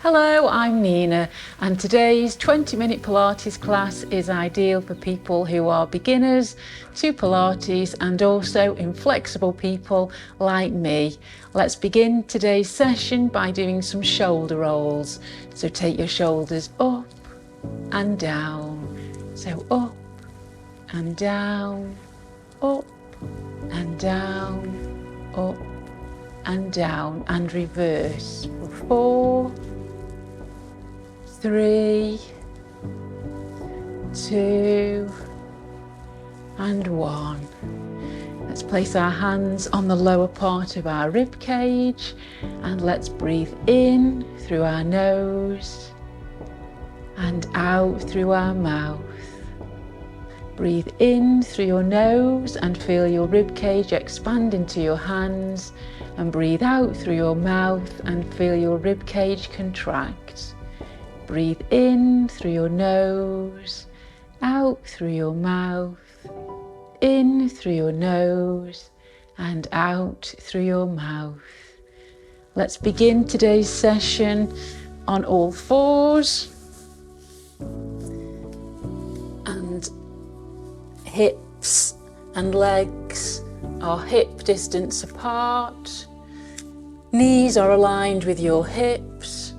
Hello, I'm Nina, and today's 20-minute Pilates class is ideal for people who are beginners to Pilates and also inflexible people like me. Let's begin today's session by doing some shoulder rolls. So take your shoulders up and down. So up and down, up and down, up and down, and reverse for 4, 3, 2, and 1. Let's place our hands on the lower part of our rib cage and let's breathe in through our nose and out through our mouth. Breathe in through your nose and feel your rib cage expand into your hands, and breathe out through your mouth and feel your rib cage contract. Breathe in through your nose, out through your mouth, in through your nose and out through your mouth. Let's begin today's session on all fours and hips and legs are hip distance apart. Knees are aligned with your hips.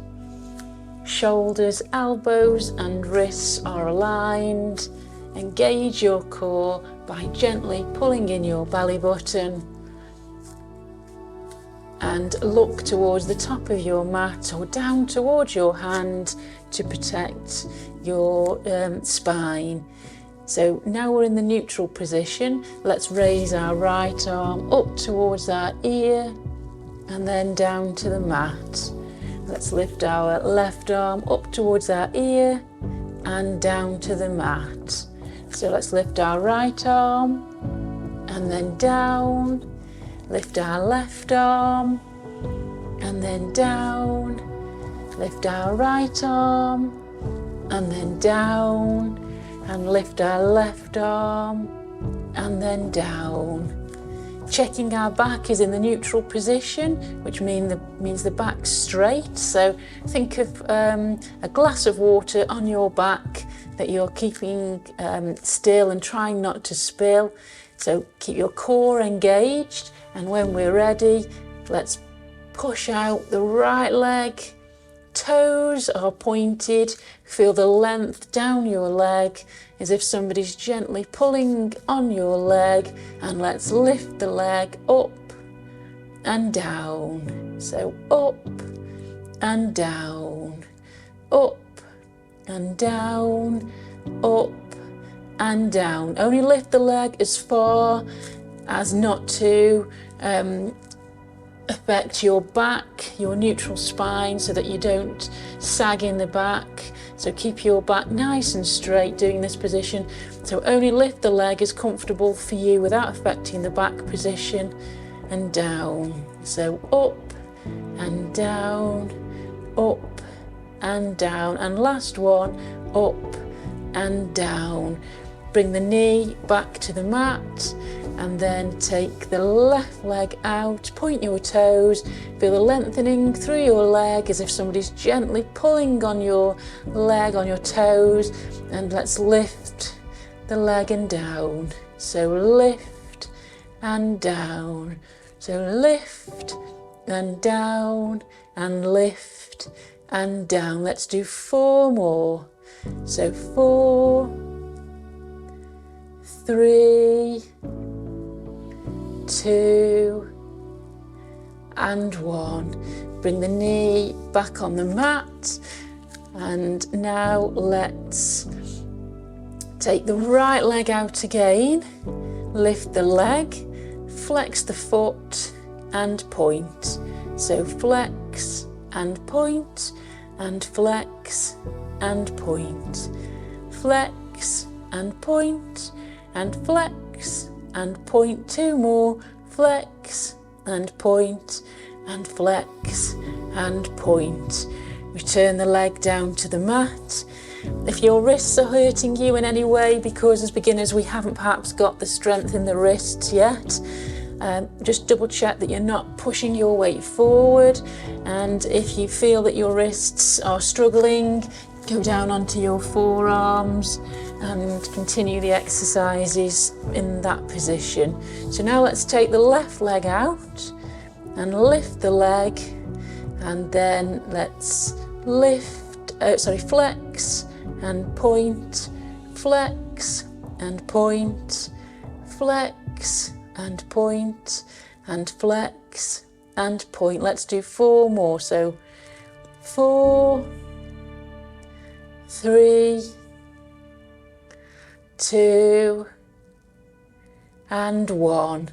Shoulders, elbows and wrists are aligned. Engage your core by gently pulling in your belly button and look towards the top of your mat or down towards your hand to protect your spine. So now we're in the neutral position. Let's raise our right arm up towards our ear and then down to the mat. Let's lift our left arm up towards our ear and down to the mat. So let's lift our right arm and then down. Lift our left arm and then down. Lift our right arm and then down. And lift our left arm and then down. Checking our back is in the neutral position, which means the back's straight. So think of a glass of water on your back that you're keeping still and trying not to spill. So keep your core engaged, and when we're ready, let's push out the right leg. Toes are pointed. Feel the length down your leg as if somebody's gently pulling on your leg, and let's lift the leg up and down. So up and down, up and down, up and down. Only lift the leg as far as not to affect your back, your neutral spine, so that you don't sag in the back. So keep your back nice and straight doing this position. So only lift the leg as comfortable for you without affecting the back position, and down. So up and down, up and down, and last one, up and down. Bring the knee back to the mat and then take the left leg out, point your toes, feel the lengthening through your leg as if somebody's gently pulling on your leg, on your toes, and let's lift the leg and down. So lift and down, so lift and down and lift and down. Let's do 4 more. So 4, 3, 2 and 1. Bring the knee back on the mat, and now let's take the right leg out again. Lift the leg, flex the foot and point. So flex and point and flex and point. Flex and point and flex and point. 2 more. Flex and point and flex and point. Return the leg down to the mat. If your wrists are hurting you in any way, because as beginners we haven't perhaps got the strength in the wrists yet, Just double check that you're not pushing your weight forward, and if you feel that your wrists are struggling, go down onto your forearms and continue the exercises in that position. So now let's take the left leg out and lift the leg, and then let's flex and point, flex and point, flex and point, and flex and point. Let's do 4 more. So 4, 3, 2, and 1.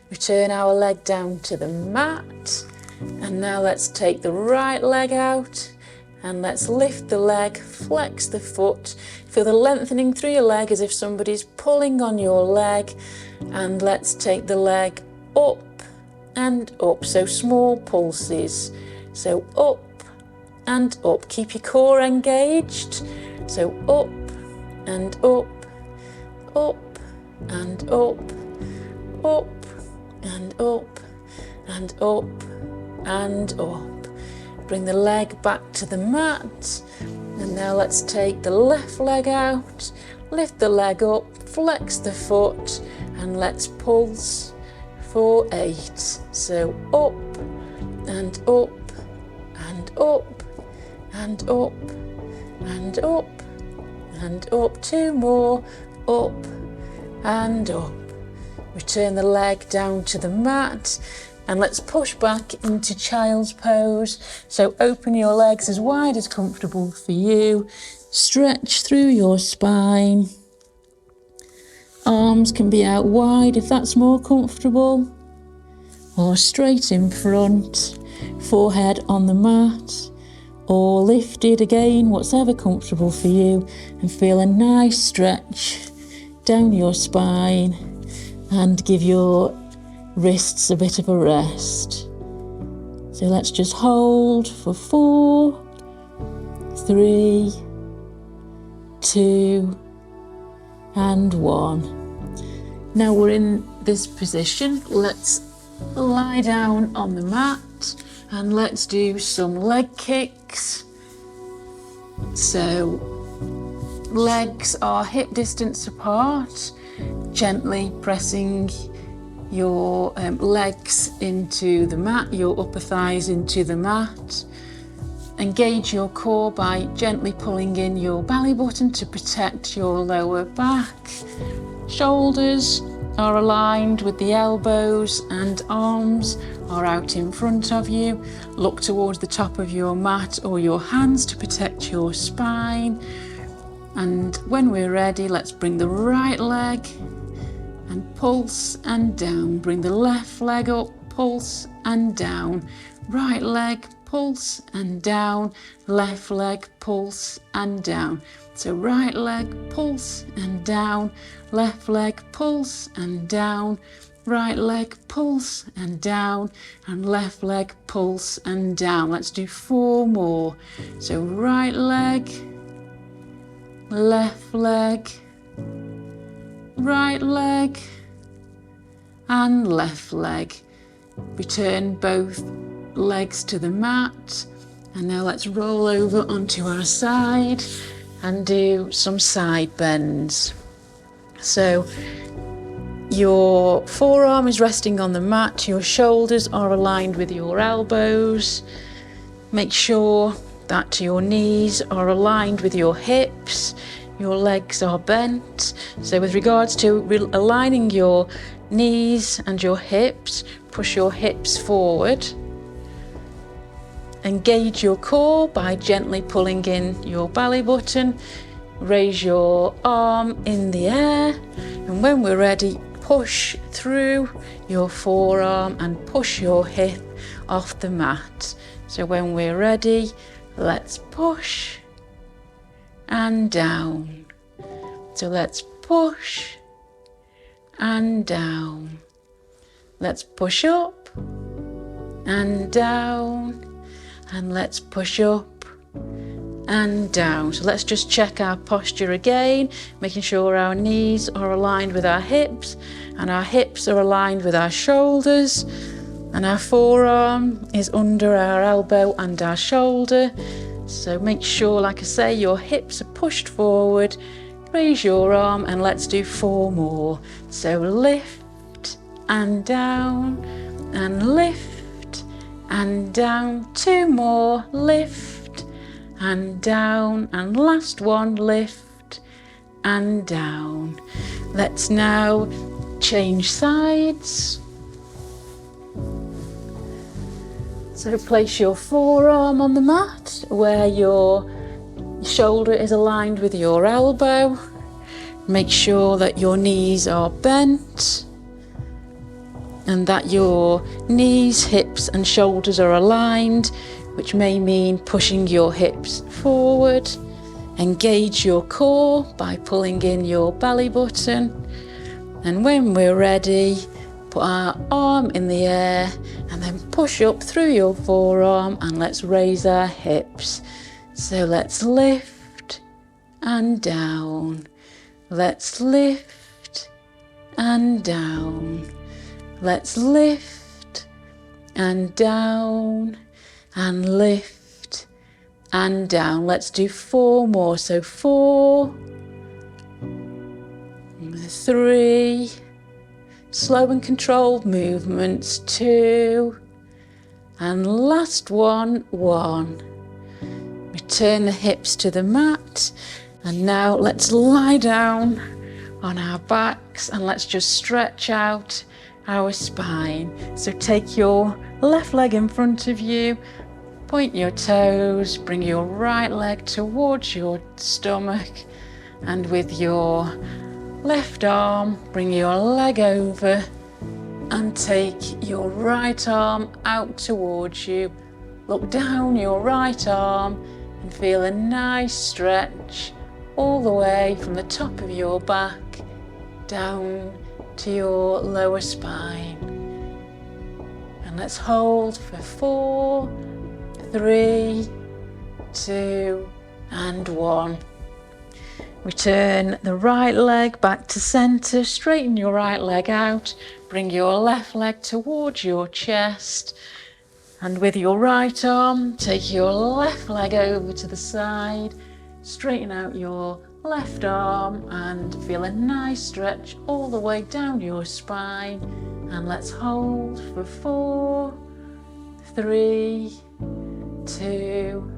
Return our leg down to the mat, and now let's take the right leg out and let's lift the leg, flex the foot, feel the lengthening through your leg as if somebody's pulling on your leg, and let's take the leg up and up, so small pulses, so up and up, keep your core engaged, so up and up, up and up, up and up and up and up. Bring the leg back to the mat, and now let's take the left leg out, lift the leg up, flex the foot, and let's pulse for 8. So up and up and up and up and up and up. 2 more, up and up. Return the leg down to the mat, and let's push back into child's pose. So open your legs as wide as comfortable for you. Stretch through your spine. Arms can be out wide if that's more comfortable, or straight in front, forehead on the mat, or lifted again, whatever comfortable for you, and feel a nice stretch down your spine, and give your wrists a bit of a rest. So let's just hold for 4, 3, 2, and 1. Now we're in this position, let's lie down on the mat and let's do some leg kicks. So legs are hip distance apart, gently pressing your legs into the mat, your upper thighs into the mat. Engage your core by gently pulling in your belly button to protect your lower back. Shoulders are aligned with the elbows and arms are out in front of you. Look towards the top of your mat or your hands to protect your spine. And when we're ready, let's bring the right leg and pulse and down. Bring the left leg up, pulse and down. Right leg, pulse and down. Left leg, pulse and down. So right leg, pulse and down. Left leg, pulse and down. Right leg, pulse and down. And left leg, pulse and down. Let's do 4 more. So right leg, left leg, right leg, and left leg. Return both legs to the mat, and now let's roll over onto our side and do some side bends. So your forearm is resting on the mat, your shoulders are aligned with your elbows. Make sure that your knees are aligned with your hips, your legs are bent. So with regards to aligning your knees and your hips, push your hips forward. Engage your core by gently pulling in your belly button. Raise your arm in the air, and when we're ready, push through your forearm and push your hip off the mat. So when we're ready, let's push and down. So let's push and down. Let's push up and down, and let's push up and down. So let's just check our posture again, making sure our knees are aligned with our hips and our hips are aligned with our shoulders, and our forearm is under our elbow and our shoulder. So make sure, like I say, your hips are pushed forward. Raise your arm and let's do 4 more. So lift and down and lift and down. 2 more, lift and down, and last one, lift and down. Let's now change sides. So place your forearm on the mat where your shoulder is aligned with your elbow. Make sure that your knees are bent and that your knees, hips and shoulders are aligned, which may mean pushing your hips forward. Engage your core by pulling in your belly button, and when we're ready, put our arm in the air and then push up through your forearm, and let's raise our hips. So let's lift and down. Let's lift and down. Let's lift and down and lift and down. Let's do 4 more. So 4, 3, slow and controlled movements, 2, and last one, 1. Return the hips to the mat, and now let's lie down on our backs and let's just stretch out our spine. So take your left leg in front of you, point your toes, bring your right leg towards your stomach, and with your left arm, bring your leg over and take your right arm out towards you. Look down your right arm and feel a nice stretch all the way from the top of your back down to your lower spine. And let's hold for 4, 3, 2, and 1. Return the right leg back to center, straighten your right leg out, bring your left leg towards your chest, and with your right arm, take your left leg over to the side, straighten out your left arm and feel a nice stretch all the way down your spine. And let's hold for 4, 3, 2,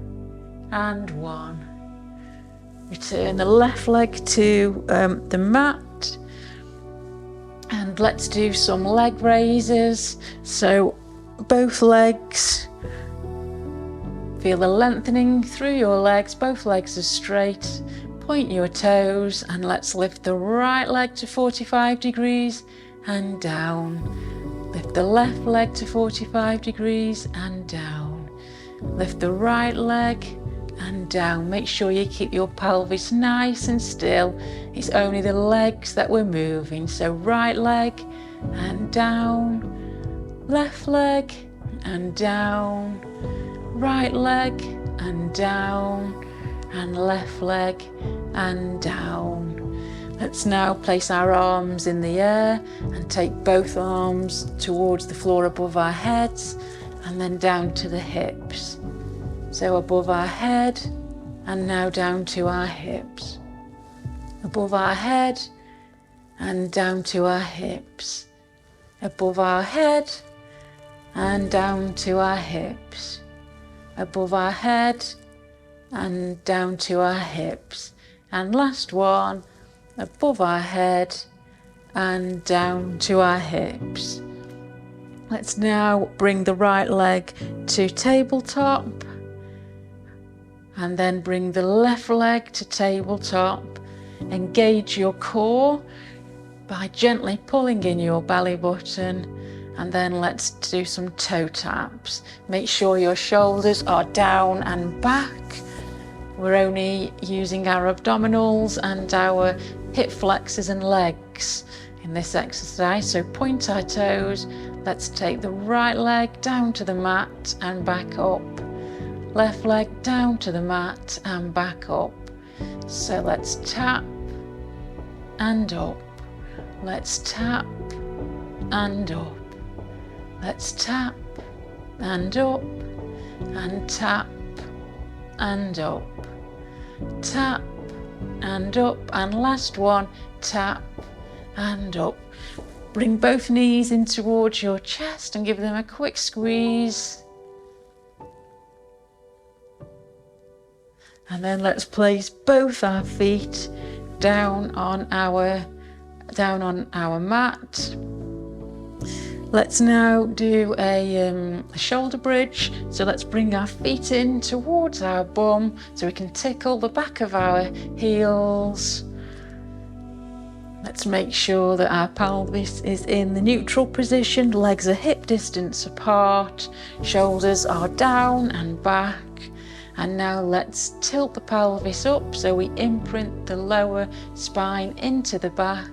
and 1. Return the left leg to the mat, and let's do some leg raises. So both legs, feel the lengthening through your legs, both legs are straight. Point your toes and let's lift the right leg to 45 degrees and down. Lift the left leg to 45 degrees and down. Lift the right leg and down. Make sure you keep your pelvis nice and still. It's only the legs that we're moving. So right leg and down, left leg and down, right leg and down, and left leg and down. Let's now place our arms in the air and take both arms towards the floor above our heads and then down to the hips. So above our head and now down to our hips. Above our head and down to our hips. Above our head and down to our hips. Above our head and down to our hips. And last one, above our head and down to our hips. Let's now bring the right leg to tabletop, and then bring the left leg to tabletop. Engage your core by gently pulling in your belly button, and then let's do some toe taps. Make sure your shoulders are down and back. We're only using our abdominals and our hip flexors and legs in this exercise, so point our toes. Let's take the right leg down to the mat and back up. left leg down to the mat and back up. So let's tap and up. Let's tap and up. Let's tap and up and tap and up. Tap and up, and last one, tap and up. Bring both knees in towards your chest and give them a quick squeeze. And then let's place both our feet down on our mat. Let's now do a shoulder bridge. So let's bring our feet in towards our bum so we can tickle the back of our heels. Let's make sure that our pelvis is in the neutral position, legs are hip distance apart, shoulders are down and back. And now let's tilt the pelvis up so we imprint the lower spine into the mat,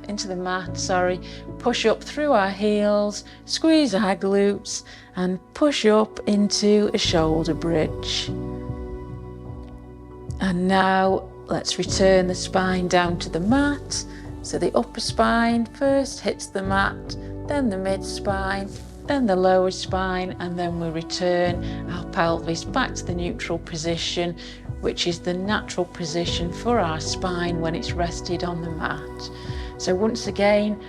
push up through our heels, squeeze our glutes and push up into a shoulder bridge. And now let's return the spine down to the mat. So the upper spine first hits the mat, then the mid spine, then the lower spine, and then we return our pelvis back to the neutral position, which is the natural position for our spine when it's rested on the mat. So once again,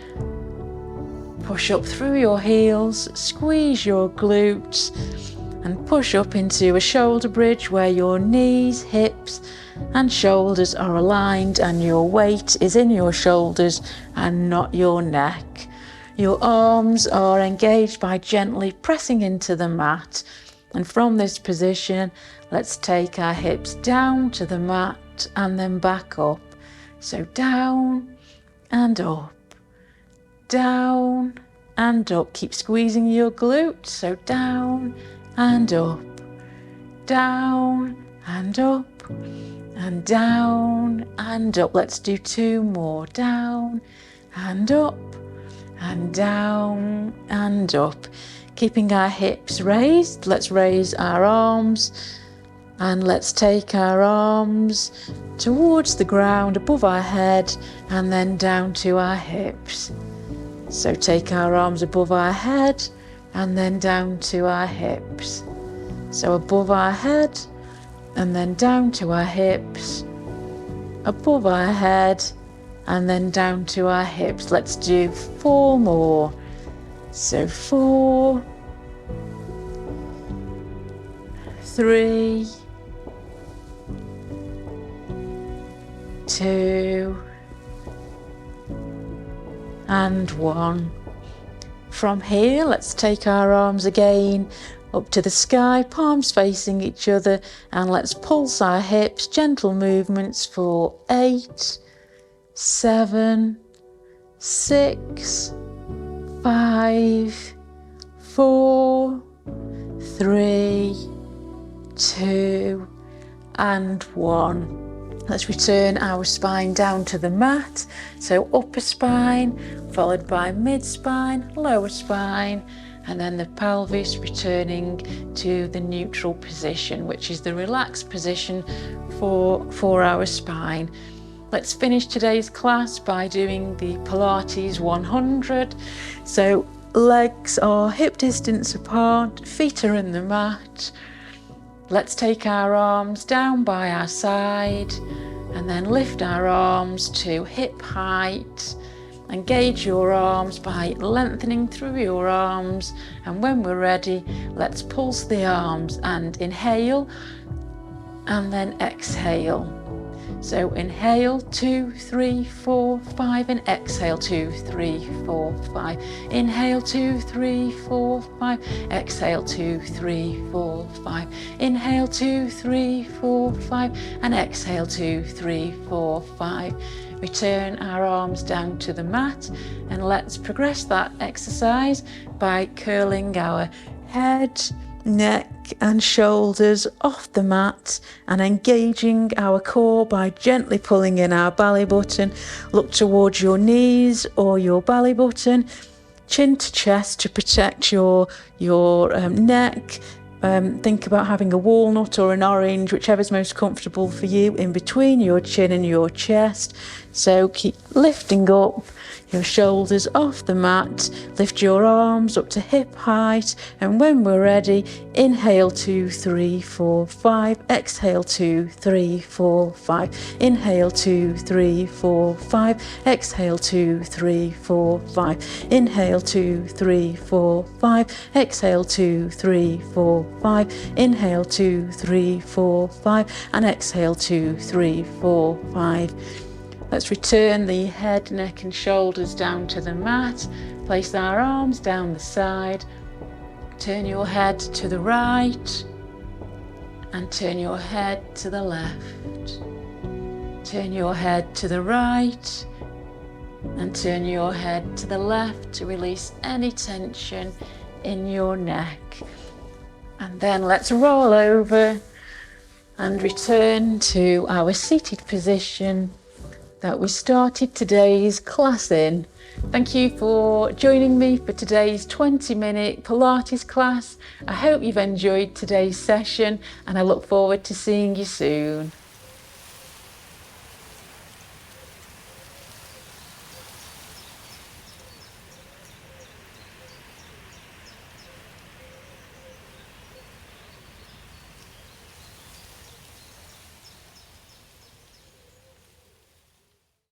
push up through your heels, squeeze your glutes, and push up into a shoulder bridge where your knees, hips, and shoulders are aligned and your weight is in your shoulders and not your neck. Your arms are engaged by gently pressing into the mat, and from this position let's take our hips down to the mat and then back up. So down and up, down and up. Keep squeezing your glutes. So down and up, down and up, and down and up. Let's do two more. Down and up, and down and up. Keeping our hips raised, let's raise our arms and let's take our arms towards the ground above our head and then down to our hips. So take our arms above our head and then down to our hips. So above our head and then down to our hips, above our head and then down to our hips. Let's do 4 more. So 4, 3, 2, and 1. From here, let's take our arms again up to the sky, palms facing each other, and let's pulse our hips, gentle movements for 8, 7, 6, 5, 4, 3, 2, and 1. Let's return our spine down to the mat. So upper spine, followed by mid spine, lower spine, and then the pelvis returning to the neutral position, which is the relaxed position for our spine. Let's finish today's class by doing the Pilates 100. So legs are hip distance apart, feet are in the mat. Let's take our arms down by our side and then lift our arms to hip height. Engage your arms by lengthening through your arms, and when we're ready, let's pulse the arms and inhale and then exhale. So inhale 2, 3, 4, 5 and exhale 2, 3, 4, 5. Inhale 2, 3, 4, 5. Exhale 2, 3, 4, 5. Inhale 2, 3, 4, 5 and exhale 2, 3, 4, 5. Return our arms down to the mat and let's progress that exercise by curling our head, neck and shoulders off the mat and engaging our core by gently pulling in our belly button. Look towards your knees or your belly button, chin to chest to protect your neck. think about having a walnut or an orange, whichever's most comfortable for you, in between your chin and your chest. So keep lifting up your shoulders off the mat, lift your arms up to hip height, and when we're ready, inhale 2, 3, 4, 5, exhale 2, 3, 4, 5, inhale 2, 3, 4, 5, exhale 2, 3, 4, 5, inhale 2, 3, 4, 5, exhale 2, 3, 4, 5, inhale 2, 3, 4, 5, and exhale 2, 3, 4, 5. Let's return the head, neck and shoulders down to the mat. Place our arms down the side. Turn your head to the right and turn your head to the left. Turn your head to the right and turn your head to the left to release any tension in your neck. And then let's roll over and return to our seated position that we started today's class in. Thank you for joining me for today's 20-minute Pilates class. I hope you've enjoyed today's session and I look forward to seeing you soon.